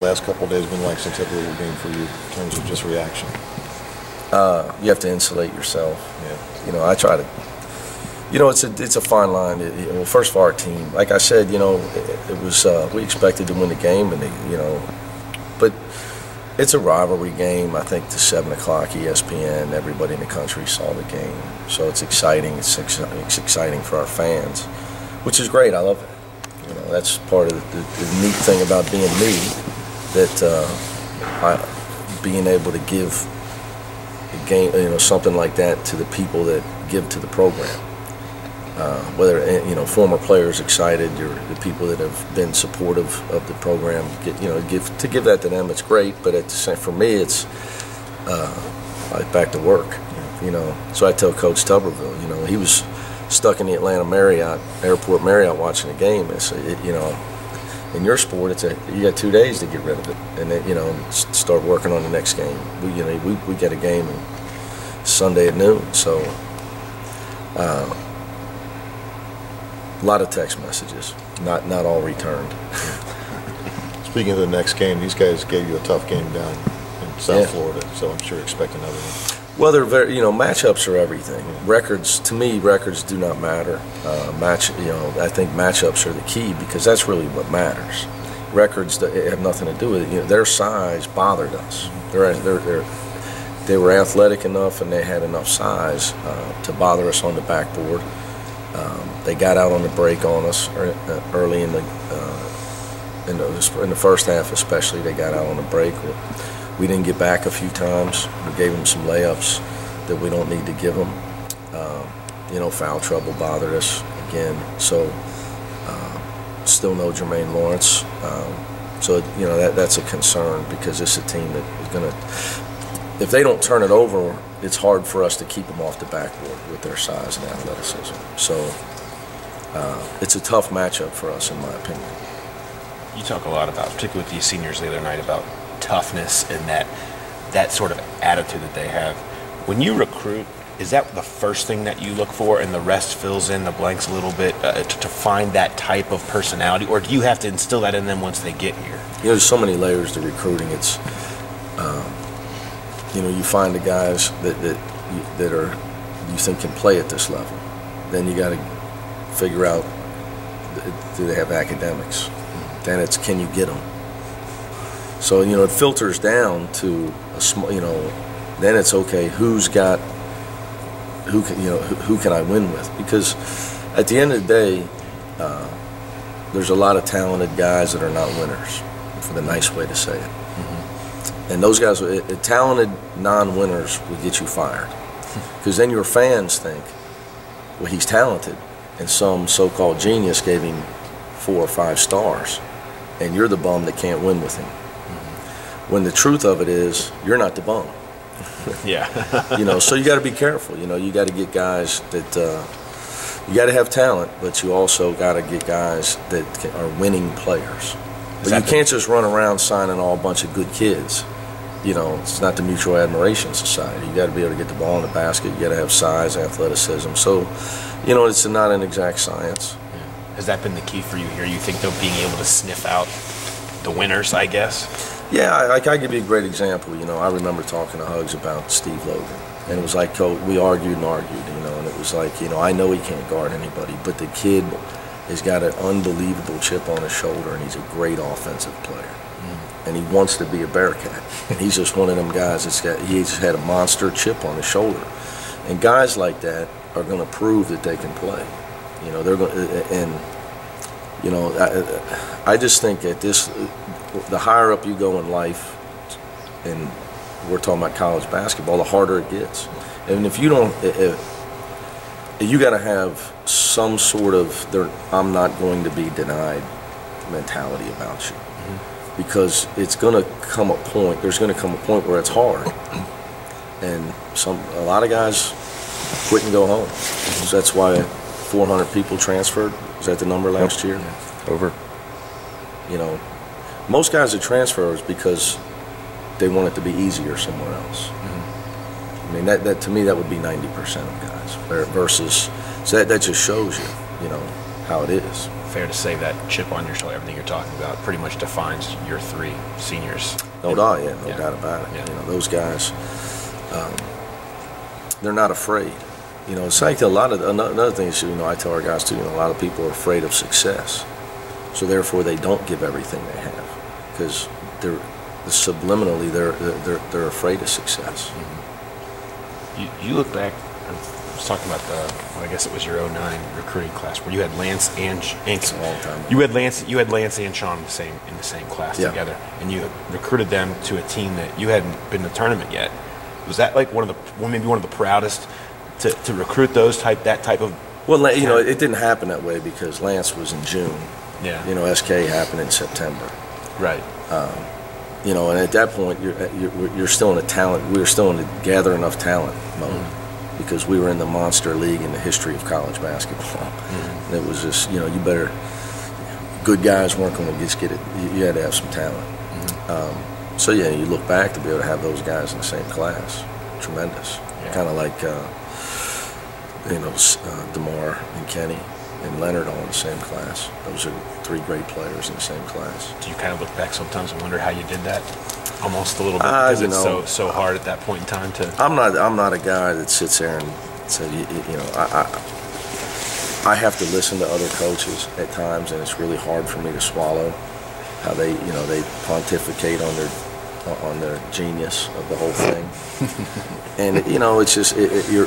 Last couple of days been like since that little game for you in terms of just reaction? You have to insulate yourself. Yeah. I try to. It's a fine line. Well, first of all, our team, like I said, it was we expected to win the game, but it's a rivalry game. I think the 7 o'clock ESPN, everybody in the country saw the game, so it's exciting. It's exciting for our fans, which is great. I love it. That's part of the neat thing about being me. Being able to give a game, something like that to the people that give to the program, whether former players excited, or the people that have been supportive of the program, give that to them. It's great, but at the same, for me, it's like back to work. So I tell Coach Tuberville, he was stuck in the Atlanta Airport Marriott watching the game. I say, in your sport, you got 2 days to get rid of it, and then start working on the next game. We get a game Sunday at noon, so a lot of text messages, not all returned. Speaking of the next game, these guys gave you a tough game down in South Florida, so I'm sure expect another one. Well, they're very, matchups are everything. Records, to me, records do not matter. I think matchups are the key because that's really what matters. Records have nothing to do with it. Their size bothered us. They were athletic enough and they had enough size to bother us on the backboard. They got out on the break on us early in the first half, especially. They got out on the break. We didn't get back a few times. We gave them some layups that we don't need to give them. Foul trouble bothered us again. So still no Jermaine Lawrence. That's a concern because it's a team that is going to, if they don't turn it over, it's hard for us to keep them off the backboard with their size and athleticism. So it's a tough matchup for us, in my opinion. You talk a lot about, particularly with these seniors the other night, about toughness and that sort of attitude that they have. When you recruit, is that the first thing that you look for and the rest fills in the blanks a little bit to find that type of personality, or do you have to instill that in them once they get here? There's so many layers to recruiting. It's you find the guys that are you think can play at this level. Then you got to figure out, do they have academics? Then it's, can you get them? So it filters down to a small. Then it's okay. Who can I win with? Because at the end of the day, there's a lot of talented guys that are not winners, for the nice way to say it. Mm-hmm. And those guys, talented non-winners, will get you fired. Because then your fans think, well, he's talented, and some so-called genius gave him 4 or 5 stars, and you're the bum that can't win with him. When the truth of it is, you're not the bum. Yeah. So you got to be careful. You got to get guys that you got to have talent, but you also got to get guys that are winning players. But you can't just run around signing all a bunch of good kids. It's not the Mutual Admiration Society. You got to be able to get the ball in the basket. You got to have size, athleticism. So, it's not an exact science. Yeah. Has that been the key for you here? You think they're being able to sniff out the winners, I guess? Yeah, I give you a great example. I remember talking to Hugs about Steve Logan, and it was like, we argued and argued, and it was like, I know he can't guard anybody, but the kid has got an unbelievable chip on his shoulder, and he's a great offensive player, and he wants to be a Bearcat, and he's just one of them guys he's had a monster chip on his shoulder, and guys like that are going to prove that they can play, they're going, and I just think at this. The higher up you go in life, and we're talking about college basketball, the harder it gets. And if you don't, you got to have some sort of I'm not going to be denied mentality about you, because it's going to come a point. There's going to come a point where it's hard, and a lot of guys quit and go home. So that's why 400 people transferred. Was that the number last year? Over. Most guys that transfer is because they want it to be easier somewhere else. I mean, that to me, that would be 90% of guys versus, so that just shows you, how it is. fair to say that chip on your shoulder, everything you're talking about, pretty much defines your 3 seniors? No doubt, no doubt about it. Yeah. You know, those guys, they're not afraid. You know, it's like another thing is, you know, I tell our guys too, you know, a lot of people are afraid of success. So therefore they don't give everything they have because subliminally they're afraid of success. You look back, I was talking about I guess it was your 09 recruiting class where you had Lance and It's a long time ago. you had Lance and Sean in the same class together, and you recruited them to a team that you hadn't been in the tournament yet. Was that like maybe one of the proudest to recruit that type of? Well, you know, it didn't happen that way because Lance was in June. Yeah. You know, SK happened in September. Right. You know, and at that point, you're still in a talent. We were still in a gather enough talent mode because we were in the monster league in the history of college basketball. And it was just, you know, good guys weren't going to just get it. You had to have some talent. So yeah, you look back to be able to have those guys in the same class, tremendous. Yeah. Kind of like, you know, DeMar and Kenny and Leonard all in the same class. Those are 3 great players in the same class. Do you kind of look back sometimes and wonder how you did that? Almost a little bit because it's so hard at that point in time to. I'm not a guy that sits there and says, you know, I have to listen to other coaches at times, and it's really hard for me to swallow how they pontificate on their genius of the whole thing. And you know, it's just you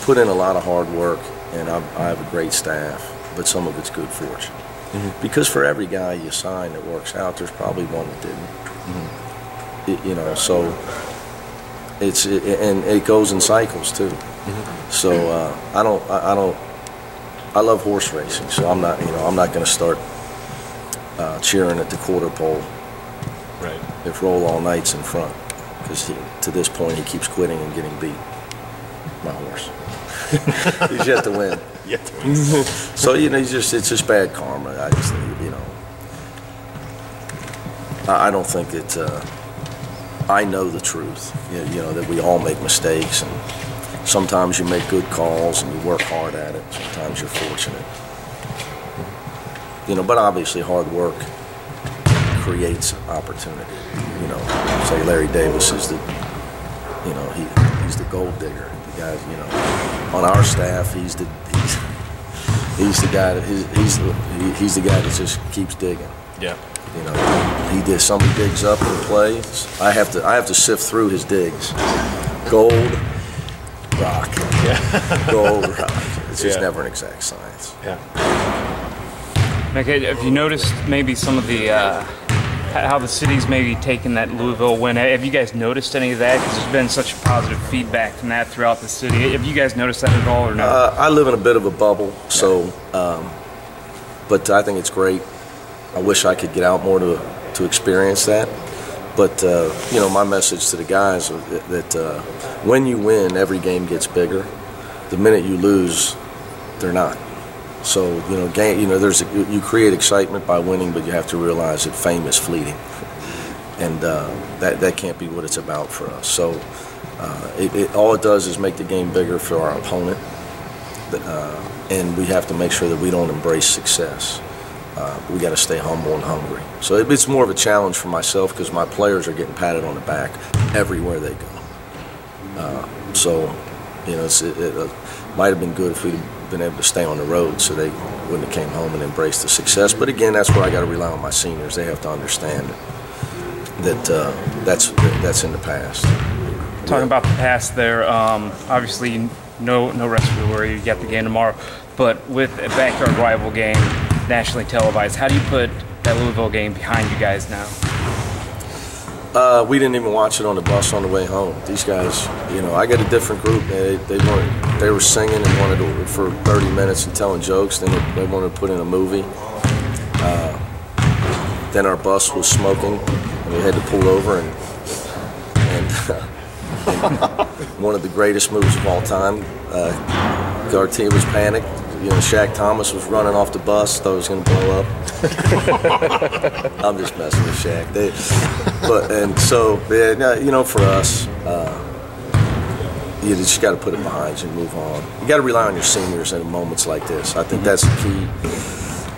put in a lot of hard work, and I have a great staff, but some of it's good fortune. Because for every guy you sign that works out, there's probably one that didn't. You know, so and it goes in cycles too. So I love horse racing, so I'm not going to start cheering at the quarter pole. Right. If Roll All Night's in front, because to this point he keeps quitting and getting beat. My horse. He's yet to win. So you know, it's just bad karma. I just, you know, I don't think that I know the truth. You know that we all make mistakes, and sometimes you make good calls and you work hard at it. Sometimes you're fortunate. You know, but obviously hard work creates opportunity. You know, say Larry Davis is he's the gold digger. The guy, you know, on our staff, he's the guy that just keeps digging. Yeah. You know, somebody digs up and plays. I have to sift through his digs. Gold, rock. Yeah. Gold, rock. It's just never an exact science. Yeah. Okay, have you noticed maybe some of the how the city's maybe taken that Louisville win? Have you guys noticed any of that? Because there's been such positive feedback from that throughout the city. Have you guys noticed that at all or no? I live in a bit of a bubble, so but I think it's great. I wish I could get out more to experience that. But you know, my message to the guys is that when you win, every game gets bigger. The minute you lose, they're not. So you know, you create excitement by winning, but you have to realize that fame is fleeting, and that can't be what it's about for us. So all it does is make the game bigger for our opponent, and we have to make sure that we don't embrace success. We got to stay humble and hungry. So it's more of a challenge for myself because my players are getting patted on the back everywhere they go. So, you know, it might have been good if we'd been able to stay on the road so they wouldn't have came home and embraced the success. But again, that's where I got to rely on my seniors. They have to understand that that's in the past. Talking about the past there, obviously no rest for the worry. You got the game tomorrow. But with a backyard rival game, nationally televised, how do you put that Louisville game behind you guys now? We didn't even watch it on the bus on the way home. These guys, you know, I got a different group. They were singing and wanted to, for 30 minutes and telling jokes. Then they wanted to put in a movie. Then our bus was smoking, and we had to pull over and one of the greatest moves of all time. Our team was panicked. You know, Shaq Thomas was running off the bus, thought it was going to blow up. I'm just messing with Shaq. You know, for us, you just got to put it behind you and move on. You got to rely on your seniors in moments like this. I think that's the key.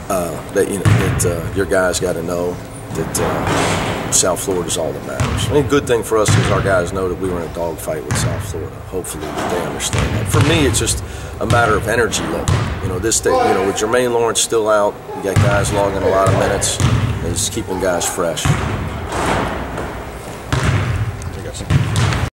that your guys got to know that South Florida is all that matters. I mean, good thing for us is our guys know that we were in a dogfight with South Florida. Hopefully that they understand that. For me, it's just a matter of energy level. This day, with Jermaine Lawrence still out, you got guys logging a lot of minutes. It's keeping guys fresh.